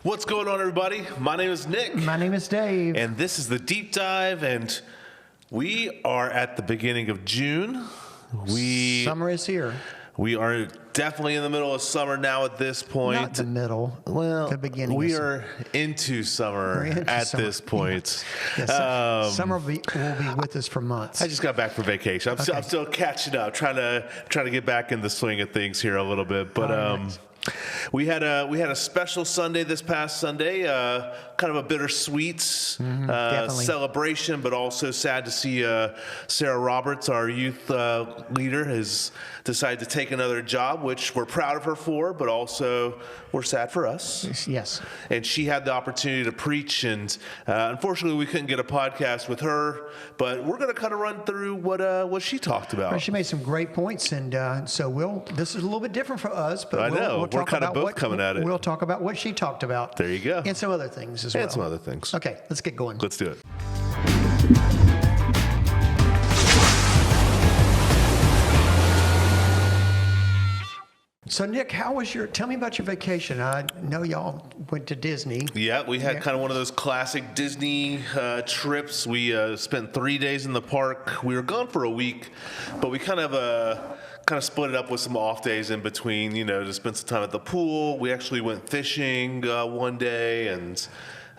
What's going on, everybody? My name is Nick. My name is Dave. And this is the Deep Dive, and we are at the beginning of June. Summer is here. We are definitely in the middle of summer now at this point. Not the middle. Well, the beginning. We are into summer this point. Yes, summer will be with us for months. I just got back from vacation. I'm still catching up, trying to get back in the swing of things here a little bit. But we had a special Sunday this past Sunday, kind of a bittersweet celebration, but also sad to see Sarah Roberts, our youth leader, has decided to take another job, which we're proud of her for, but also we're sad for us. Yes. And she had the opportunity to preach, and unfortunately we couldn't get a podcast with her, but we're going to kind of run through what she talked about. Well, she made some great points, and so this is a little bit different for us, but we're kind of both coming at it. We'll talk about what she talked about. There you go. And some other things as well. And some other things. Okay, let's get going. Let's do it. So, Nick, tell me about your vacation. I know y'all went to Disney. Yeah, we had kind of one of those classic Disney trips. We spent 3 days in the park. We were gone for a week, but we kind of split it up with some off days in between, to spend some time at the pool. We actually went fishing one day and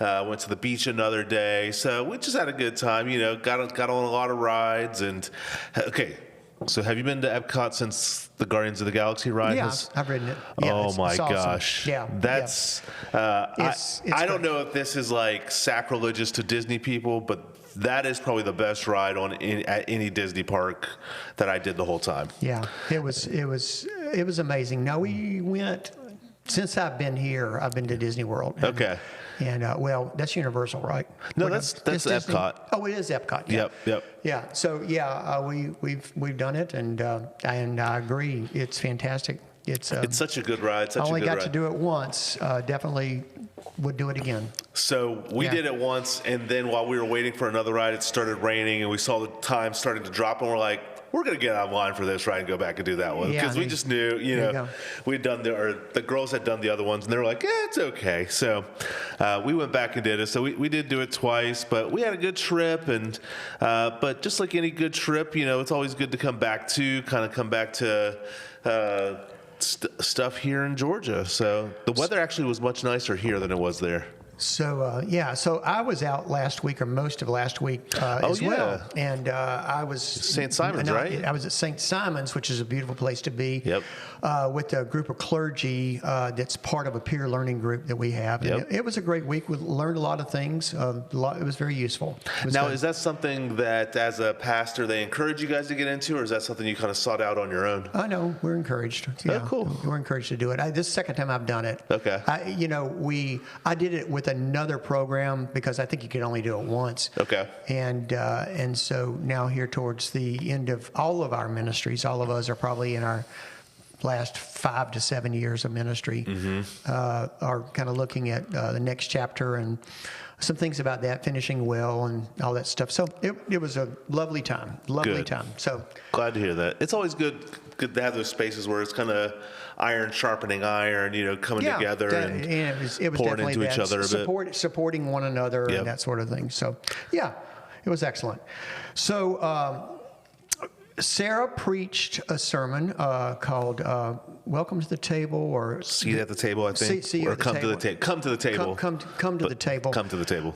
went to the beach another day. So we just had a good time, got on a lot of rides. And, okay, so have you been to Epcot since the Guardians of the Galaxy ride? Yeah, I've ridden it. Yeah, oh my awesome. gosh. Yeah. That's, I don't know if this is like sacrilegious to Disney people, but that is probably the best ride at any Disney park that I did the whole time. Yeah, it was amazing. Now we went, since I've been here, I've been to Disney World. Okay. And that's Universal, right? No, that's Epcot. Oh, it is Epcot. Yeah. Yep. Yeah. So we've done it, and I agree. It's fantastic. It's such a good ride. I only got to do it once. Definitely would do it again. So we did it once, and then while we were waiting for another ride, it started raining, and we saw the time starting to drop, and we're like, we're going to get online for this ride and go back and do that one. Because we just knew, we'd done the girls had done the other ones, and they were like, it's okay. So we went back and did it. So we did do it twice, but we had a good trip. And but just like any good trip, it's always good to come back to stuff here in Georgia. So the weather actually was much nicer here than it was there. So, so I was out last week, or most of last week as well. And I was... St. Simon's, right? I was at St. Simon's, which is a beautiful place to be, with a group of clergy that's part of a peer learning group that we have. Yep. And it was a great week. We learned a lot of things. It was very useful. Now, is that something that, as a pastor, they encourage you guys to get into, or is that something you kind of sought out on your own? I know. We're encouraged. Yeah, oh, cool. We're encouraged to do it. This is the second time I've done it. Okay. I did it with another program because I think you can only do it once. Okay. And so now here towards the end of all of our ministries, all of us are probably in our last 5 to 7 years of ministry, are kind of looking at the next chapter and some things about that, finishing well and all that stuff. So it was a lovely time, time. So glad to hear that. It's always good to have those spaces where it's kind of iron sharpening iron, coming together and it was pouring into each other a bit. Supporting one another and that sort of thing. So, yeah, it was excellent. So, Sarah preached a sermon called "Welcome to the Table," or "Seat at the Table," I think, or "Come to the Table." Come to the table. Come to the table. Come to the table.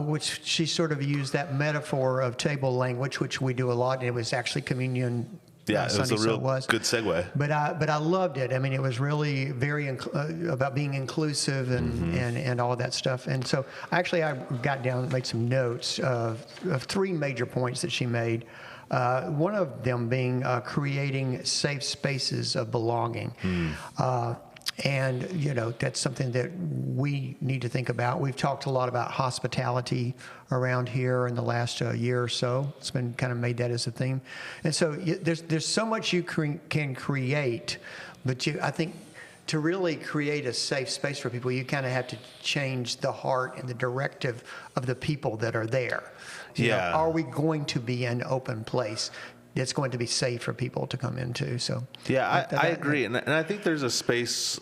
Which she sort of used that metaphor of table language, which we do a lot. And it was actually communion. Yeah, it was a real good segue. But I loved it. I mean, it was really very about being inclusive and all of that stuff. And so actually I got down and made some notes of 3 major points that she made. One of them being creating safe spaces of belonging. And, that's something that we need to think about. We've talked a lot about hospitality around here in the last year or so. It's been kind of made that as a theme. And so there's so much you can create, but I think to really create a safe space for people, you kind of have to change the heart and the directive of the people that are there. Are we going to be an open place? It's going to be safe for people to come into. So I agree, and I think there's a space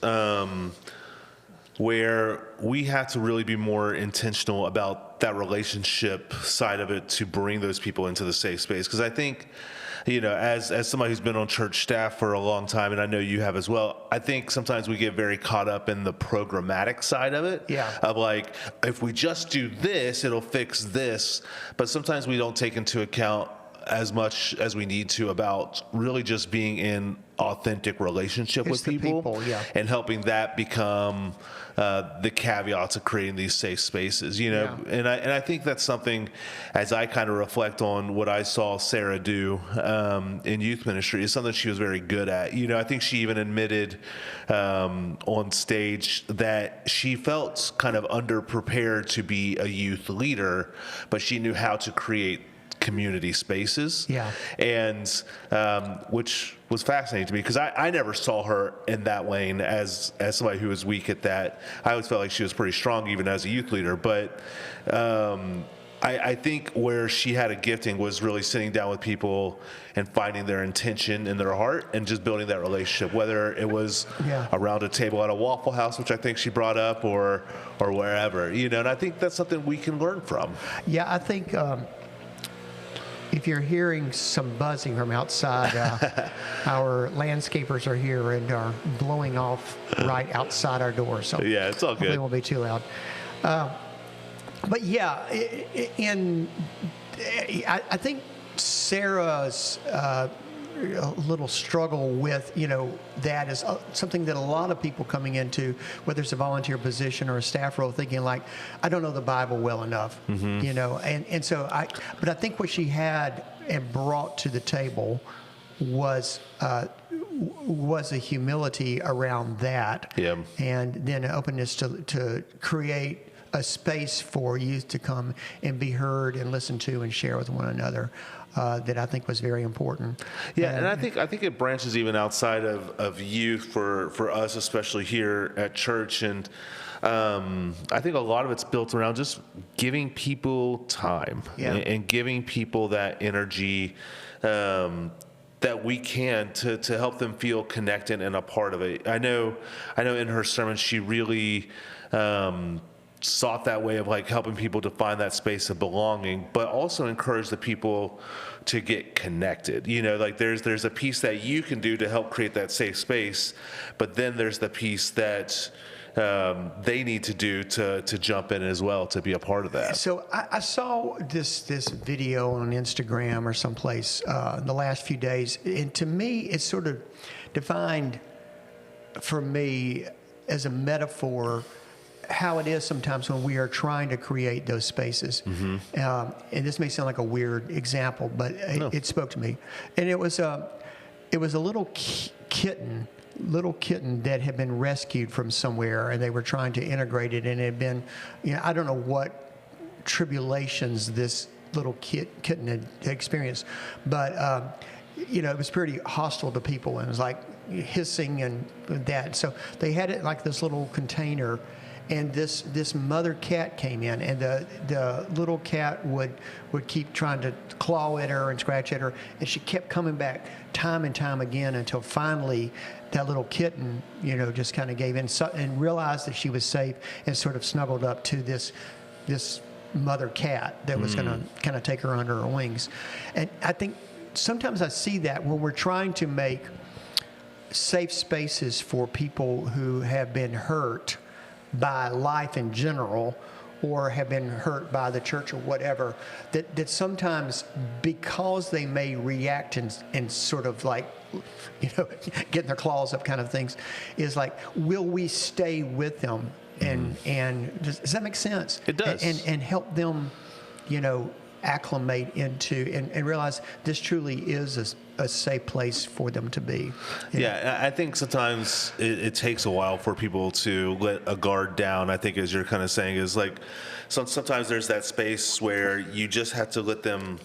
where we have to really be more intentional about that relationship side of it to bring those people into the safe space. Because I think, as somebody who's been on church staff for a long time, and I know you have as well, I think sometimes we get very caught up in the programmatic side of it. Yeah. Of like, if we just do this, it'll fix this. But sometimes we don't take into account as much as we need to about really just being in authentic relationship with people, yeah. and helping that become the caveat to creating these safe spaces, Yeah. and I think that's something, as I kind of reflect on what I saw Sarah do in youth ministry, is something she was very good at. I think she even admitted on stage that she felt kind of underprepared to be a youth leader, but she knew how to create community spaces. Yeah. And which was fascinating to me, because I never saw her in that lane as somebody who was weak at that. I always felt like she was pretty strong even as a youth leader. But I think where she had a gifting was really sitting down with people and finding their intention in their heart and just building that relationship, whether it was around a table at a Waffle House, which I think she brought up, or wherever, and I think that's something we can learn from. Yeah, I think if you're hearing some buzzing from outside, our landscapers are here and are blowing off right outside our door. So yeah, it's all good. It won't be too loud. But yeah, I think Sarah's little struggle with, that is something that a lot of people coming into, whether it's a volunteer position or a staff role, thinking like, I don't know the Bible well enough, and so but I think what she had and brought to the table was a humility around that, and then an openness to create a space for youth to come and be heard and listened to and share with one another. That I think was very important. Yeah, and I think it branches even outside of youth for us, especially here at church. And I think a lot of it's built around just giving people time and giving people that energy that we can to help them feel connected and a part of it. I know in her sermon she really sought that way of like helping people to find that space of belonging, but also encourage the people to get connected. Like there's a piece that you can do to help create that safe space, but then there's the piece that they need to do to jump in as well, to be a part of that. So I saw this video on Instagram or someplace in the last few days, and to me it's sort of defined for me as a metaphor how it is sometimes when we are trying to create those spaces. And this may sound like a weird example, but it spoke to me. And it was a little kitten that had been rescued from somewhere, and they were trying to integrate it, and it had been, I don't know what tribulations this little kitten had experienced, but it was pretty hostile to people, and it was like hissing and that. So they had it like this little container. And this mother cat came in, and the little cat would keep trying to claw at her and scratch at her, and she kept coming back time and time again until finally that little kitten, just kind of gave in and realized that she was safe and sort of snuggled up to this mother cat that was going to kind of take her under her wings. And I think sometimes I see that when we're trying to make safe spaces for people who have been hurt by life in general, or have been hurt by the church or whatever, that sometimes because they may react and sort of like, getting their claws up kind of things, is like, will we stay with them? And does that make sense? It does. And help them, acclimate into and realize this truly is a safe place for them to be. Yeah, I think sometimes it takes a while for people to let a guard down. I think, as you're kind of saying, is like sometimes there's that space where you just have to let them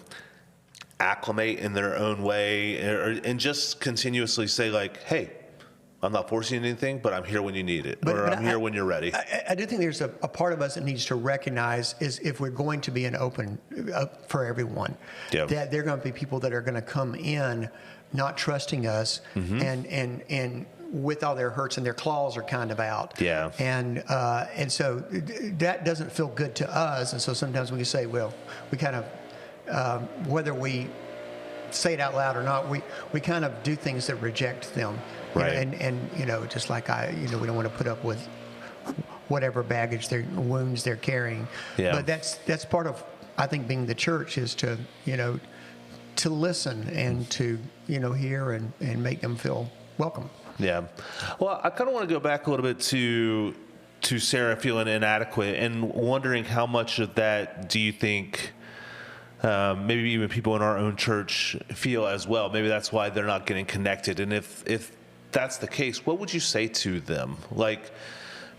acclimate in their own way, and just continuously say like, hey, I'm not forcing anything, but I'm here when you need it, or I'm here when you're ready. I do think there's a part of us that needs to recognize is if we're going to be an open for everyone, that there are going to be people that are going to come in not trusting us, and with all their hurts and their claws are kind of out. Yeah. And so that doesn't feel good to us. And so sometimes we can say, well, we kind of, whether we say it out loud or not, we kind of do things that reject them. Right. And just like we don't want to put up with whatever baggage, wounds they're carrying. Yeah. But that's part of, I think, being the church is to, to listen and to, hear and make them feel welcome. Yeah. Well, I kind of want to go back a little bit to Sarah feeling inadequate and wondering how much of that do you think maybe even people in our own church feel as well? Maybe that's why they're not getting connected. And if that's the case, what would you say to them? Like,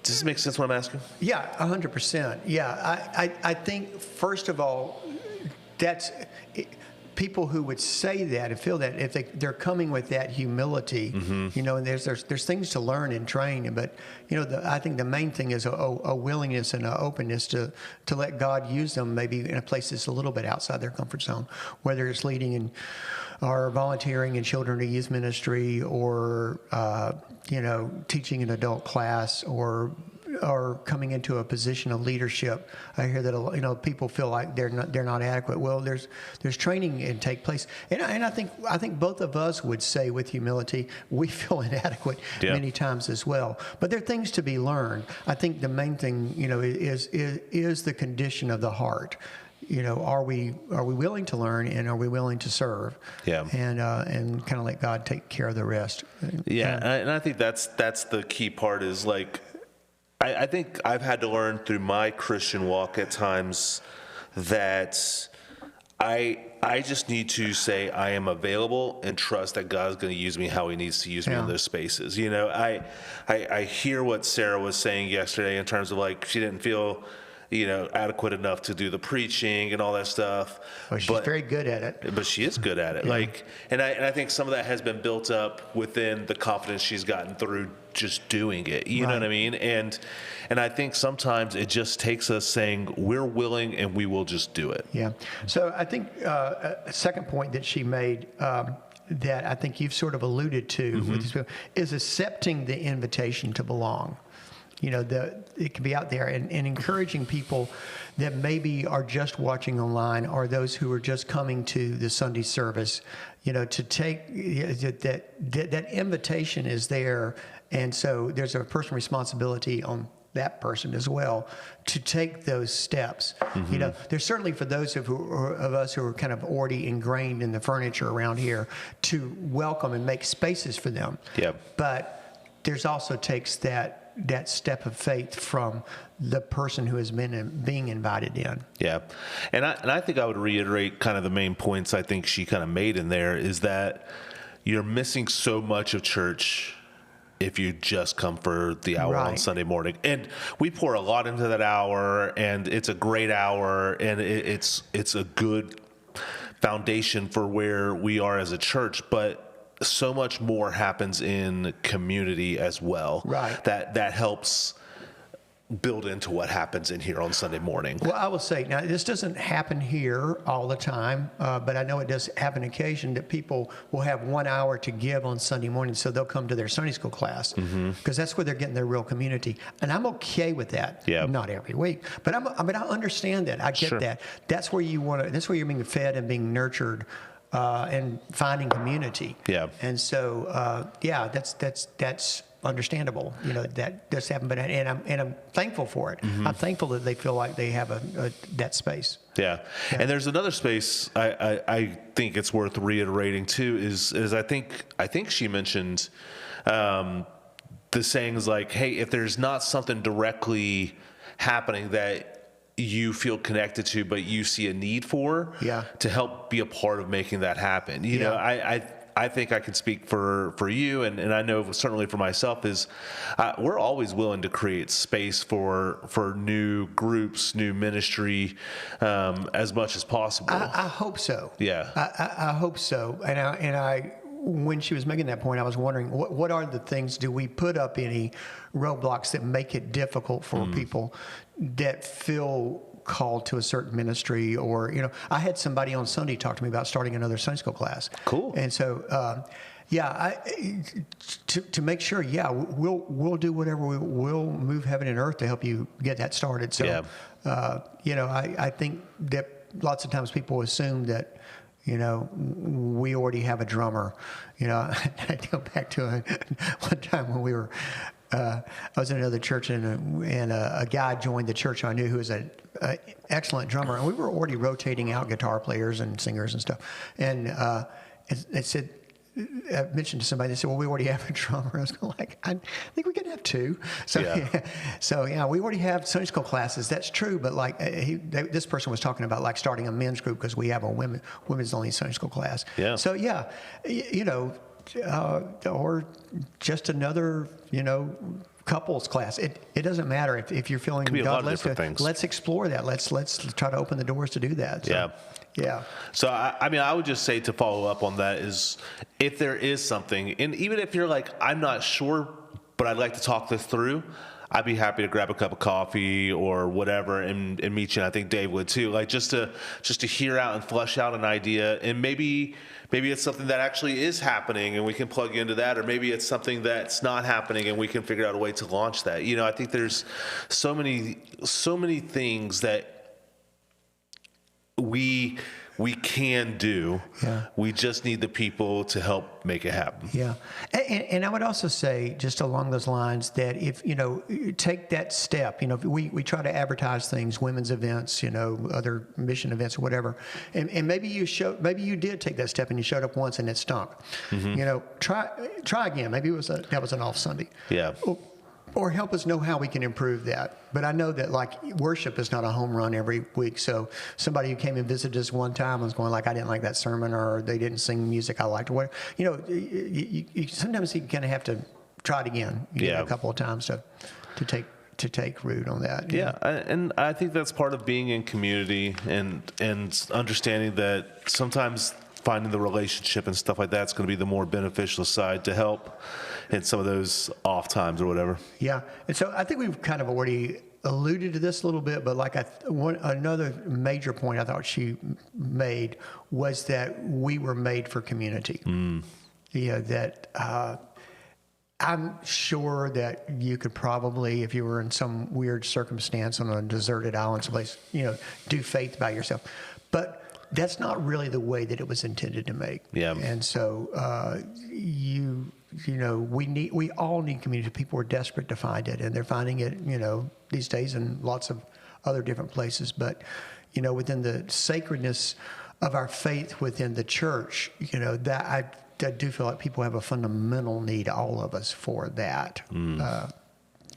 does this make sense what I'm asking? Yeah, 100%. Yeah, I think, first of all, people who would say that and feel that, if they're coming with that humility, and there's things to learn and train, but I think the main thing is a willingness and an openness to let God use them, maybe in a place that's a little bit outside their comfort zone, whether it's leading in or volunteering in children or youth ministry, or teaching an adult class, or coming into a position of leadership. I hear that people feel like they're not adequate. Well, there's training and take place, and I think both of us would say with humility we feel inadequate many times as well. But there are things to be learned. I think the main thing is the condition of the heart. Are we willing to learn, and are we willing to serve? Yeah. And kind of let God take care of the rest. Yeah, and I think that's the key part is like. I think I've had to learn through my Christian walk at times that I just need to say I am available and trust that God is going to use me how He needs to use me in those spaces. I hear what Sarah was saying yesterday in terms of like she didn't feel adequate enough to do the preaching and all that stuff. Well, she's very good at it. But she is good at it. Yeah. And I think some of that has been built up within the confidence she's gotten through just doing it. You know what I mean? And I think sometimes it just takes us saying we're willing and we will just do it. Yeah. So I think a second point that she made that I think you've sort of alluded to with this is accepting the invitation to belong. It can be out there and encouraging people that maybe are just watching online, or those who are just coming to the Sunday service, to take that invitation is there. And so there's a personal responsibility on that person as well to take those steps. There's certainly for those of us who are kind of already ingrained in the furniture around here to welcome and make spaces for them. Yeah. But there's also takes that step of faith from the person who has been being invited in. Yeah. And I think I would reiterate kind of the main points I think she kind of made in there is that you're missing so much of church if you just come for the hour on Sunday morning. And we pour a lot into that hour, and it's a great hour, and it's a good foundation for where we are as a church, but so much more happens in community as well. Right. That helps build into what happens in here on Sunday morning. Well, I will say, now this doesn't happen here all the time, but I know it does happen occasion that people will have 1 hour to give on Sunday morning, so they'll come to their Sunday school class because that's where they're getting their real community. And I'm okay with that. Yeah. Not every week, but I understand that. I get that. That's where that's where you're being fed and being nurtured. And finding community. Yeah. And so, that's understandable. That does happen, but and I'm thankful for it. I'm thankful that they feel like they have that space. Yeah. And there's another space I think it's worth reiterating too is I think she mentioned the sayings like, hey, if there's not something directly happening that you feel connected to, but you see a need for, to help be a part of making that happen. You know, I think I can speak for you, and I know certainly for myself is we're always willing to create space for new groups, new ministry, as much as possible. I hope so. Yeah. I hope so. And I when she was making that point, I was wondering what are the things, do we put up any roadblocks that make it difficult for people that feel called to a certain ministry? Or, I had somebody on Sunday talk to me about starting another Sunday school class. Cool. And so, Yeah, to make sure, yeah, we'll do whatever we'll move heaven and earth to help you get that started. So, I think that lots of times people assume that, we already have a drummer. I go back to one time when we were, I was in another church and a guy joined the church I knew who was an excellent drummer, and we were already rotating out guitar players and singers and stuff, and it said. I mentioned to somebody, they said, well, we already have a drummer. I was going like, I think we can have two. So, we already have Sunday school classes. That's true. But like this person was talking about like starting a men's group because we have a women's only Sunday school class. Yeah. So, or just another, couples class. It doesn't matter if you're feeling God led to. Let's explore that. Let's try to open the doors to do that. So, yeah. So, I would just say to follow up on that is if there is something, and even if you're like, I'm not sure, but I'd like to talk this through, I'd be happy to grab a cup of coffee or whatever and meet you. And I think Dave would too. Like just to hear out and flesh out an idea, and maybe it's something that actually is happening and we can plug into that, or maybe it's something that's not happening and we can figure out a way to launch that. I think there's so many things that we can do. Yeah. We just need the people to help make it happen. Yeah. And I would also say, just along those lines, that if, take that step, we try to advertise things, women's events, other mission events or whatever. And maybe you did take that step and you showed up once and it stunk. Mm-hmm. Try again. Maybe that was an off Sunday. Yeah. Or help us know how we can improve that. But I know that like worship is not a home run every week. So somebody who came and visited us one time was going like, I didn't like that sermon, or they didn't sing music I liked, or whatever. You sometimes you kind of have to try it again, a couple of times to take root on that. Yeah, and I think that's part of being in community and understanding that sometimes finding the relationship and stuff like that's going to be the more beneficial side to help in some of those off times or whatever. Yeah, and so I think we've kind of already alluded to this a little bit, but like another major point I thought she made was that we were made for community. That I'm sure that you could probably, if you were in some weird circumstance on a deserted island someplace, do faith by yourself. But that's not really the way that it was intended to make. Yeah. And so we all need community. People are desperate to find it, and they're finding it, these days in lots of other different places. But, within the sacredness of our faith within the church, that I do feel like people have a fundamental need, all of us, for that.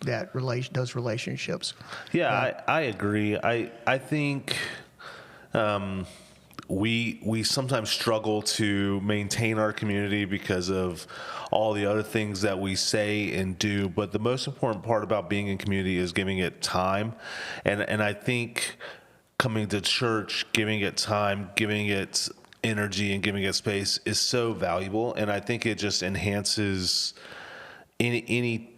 Those relationships. Yeah, I agree. I think we sometimes struggle to maintain our community because of all the other things that we say and do. But the most important part about being in community is giving it time. And I think coming to church, giving it time, giving it energy, and giving it space is so valuable. And I think it just enhances any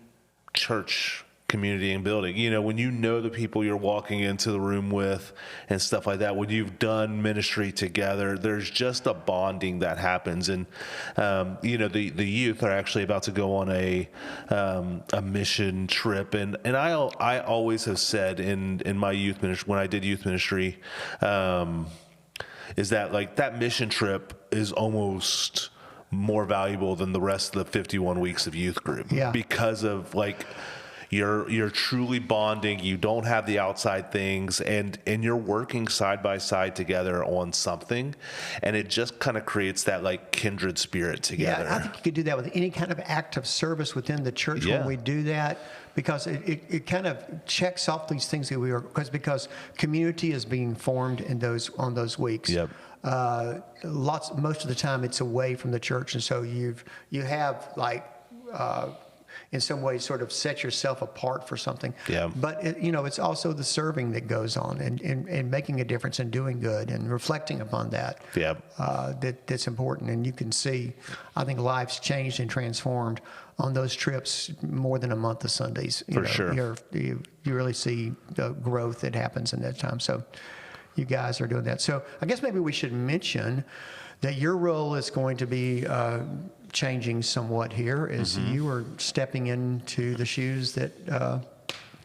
church community and building. When the people you're walking into the room with and stuff like that, when you've done ministry together, there's just a bonding that happens. And the youth are actually about to go on a mission trip, and I always have said in my youth ministry, when I did youth ministry, is that like that mission trip is almost more valuable than the rest of the 51 weeks of youth group. Yeah. Because of like you're truly bonding. You don't have the outside things, and you're working side by side together on something, and it just kind of creates that like kindred spirit together. Yeah, I think you could do that with any kind of act of service within the church when we do that, because it kind of checks off these things that we are, because community is being formed on those weeks. Yep. Most of the time it's away from the church, and so you have like in some ways sort of set yourself apart for something. Yeah. But it's also the serving that goes on, and making a difference and doing good and reflecting upon that. Yeah. That's important, and you can see, I think, lives changed and transformed on those trips more than a month of Sundays. Sure. You really see the growth that happens in that time. So you guys are doing that. So I guess maybe we should mention that your role is going to be changing somewhat here is you are stepping into the shoes that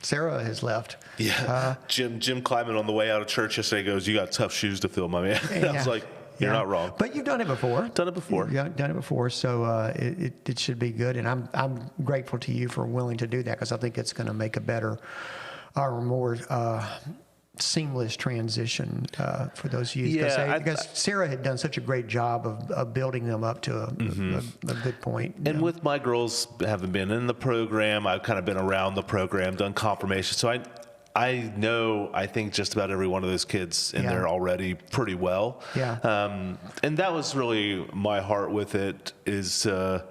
Sarah has left. Yeah. Jim Kleiman on the way out of church yesterday goes, "You got tough shoes to fill, my man." I was like, "You're not wrong." But you've done it before. Done it before. Yeah, done it before. So it should be good. And I'm grateful to you for willing to do that, because I think it's going to make a better or more seamless transition for those youth. Yeah, because Sarah had done such a great job of building them up to a good point. And with my girls having been in the program, I've kind of been around the program, done confirmation. So I know, I think just about every one of those kids in there already pretty well. Yeah. And that was really my heart with it, is help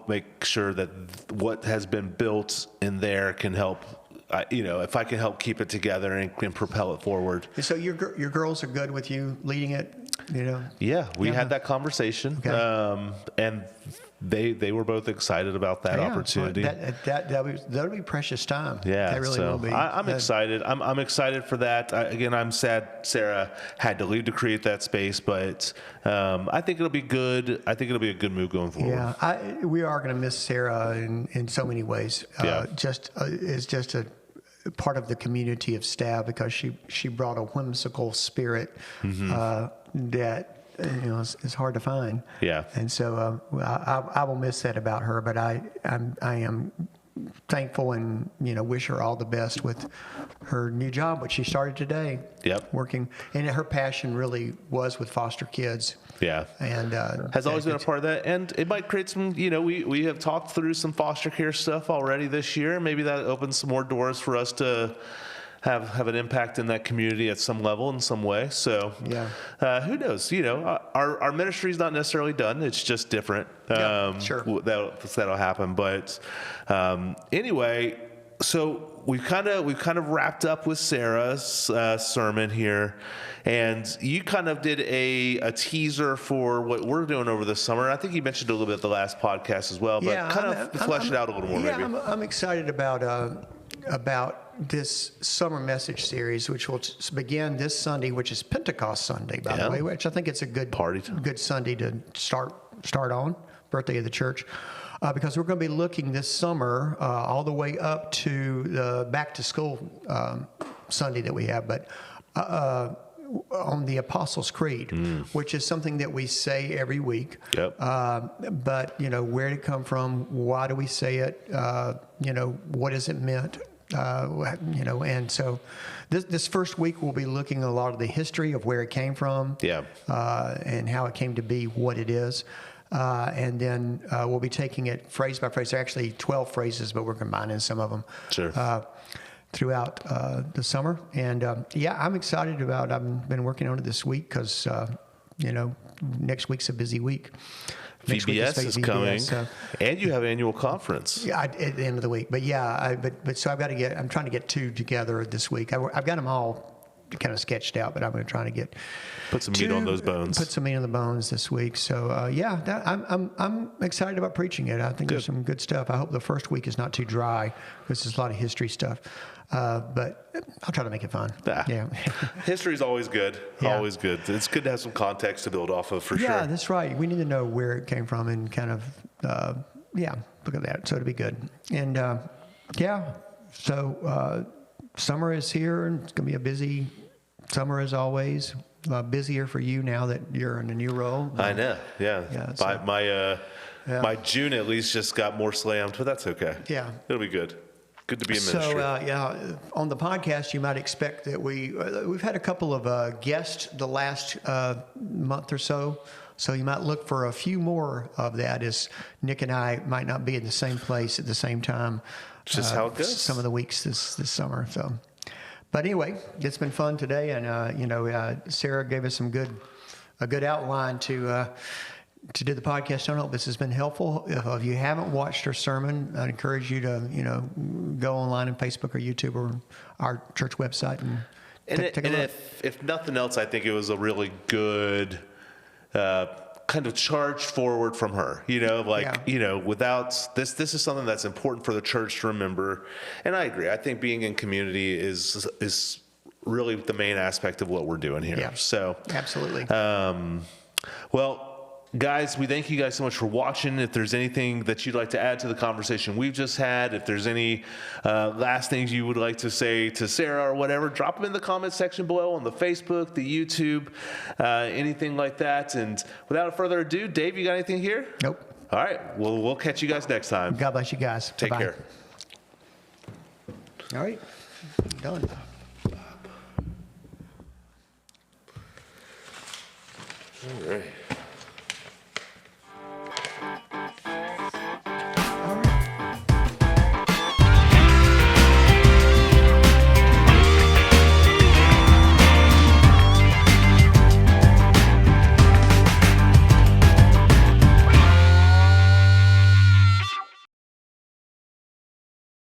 make sure that what has been built in there can help. If I can help keep it together and propel it forward. So your girls are good with you leading it, Yeah, we had that conversation, and they were both excited about that opportunity. That'll be precious time. Yeah, that really will be. I'm excited. I'm excited for that. Again, I'm sad Sarah had to leave to create that space, but I think it'll be good. I think it'll be a good move going forward. Yeah, we are going to miss Sarah in so many ways. It's just a part of the community of staff, because she brought a whimsical spirit that is hard to find. Yeah. And so I will miss that about her, but I am thankful and wish her all the best with her new job, which she started today. Yep. Working, and her passion really was with foster kids. Yeah. And has always been a part of that, and it might create some. We have talked through some foster care stuff already this year. Maybe that opens some more doors for us to have an impact in that community at some level, in some way. So who knows? Our ministry is not necessarily done. It's just different. Sure. That'll happen. But anyway, so we've kind of wrapped up with Sarah's sermon here, and you kind of did a teaser for what we're doing over the summer. I think you mentioned a little bit at the last podcast as well, but flesh it out a little more. Yeah, maybe. I'm excited about this summer message series, which will begin this Sunday, which is Pentecost Sunday, by the way, which I think it's a good good Sunday to start on, birthday of the church, because we're going to be looking this summer all the way up to the back to school Sunday that we have, but on the Apostles' Creed, which is something that we say every week. Yep. But where did it come from? Why do we say it? What is it meant? And so this first week we'll be looking at a lot of the history of where it came from, and how it came to be what it is, and then we'll be taking it phrase by phrase. There are actually 12 phrases, but we're combining some of them throughout the summer. And I'm excited about. I've been working on it this week because next week's a busy week. VBS is coming, and you have annual conference. Yeah, at the end of the week. But so I've got to get. I'm trying to get two together this week. I've got them all kind of sketched out, but I'm going to try to put some meat on those bones. Put some meat on the bones this week. So I'm excited about preaching it. I think there's some good stuff. I hope the first week is not too dry, because there's a lot of history stuff. But I'll try to make it fun. Yeah. History is always good. Always good. It's good to have some context to build off of, for sure. Yeah, that's right. We need to know where it came from and kind of, look at that. So it'll be good. And, so summer is here, and it's going to be a busy summer as always. Busier for you now that you're in a new role. I know. Yeah. My June at least just got more slammed, but that's okay. Yeah. It'll be good. Good to be in ministry. So, on the podcast, you might expect that we've had a couple of guests the last month or so. So you might look for a few more of that, as Nick and I might not be in the same place at the same time. Just how it goes. Some of the weeks this summer. So, but anyway, it's been fun today, and Sarah gave us a good outline to do the podcast. I don't know if this has been helpful. If you haven't watched her sermon, I'd encourage you to, go online on Facebook or YouTube or our church without and take a look. If nothing else, I think it was a really good kind of charge forward from her. Without this is something that's important for the church to remember. And I agree. I think being in community is really the main aspect of what we're doing here. Yeah, so absolutely. guys, we thank you guys so much for watching. If there's anything that you'd like to add to the conversation we've just had, if there's any last things you would like to say to Sarah or whatever, drop them in the comment section below on the Facebook, the YouTube, anything like that. And without further ado, Dave, you got anything here? Nope. All right. Well, we'll catch you guys next time. God bless you guys. Take Bye-bye. care. All right. Done. All right.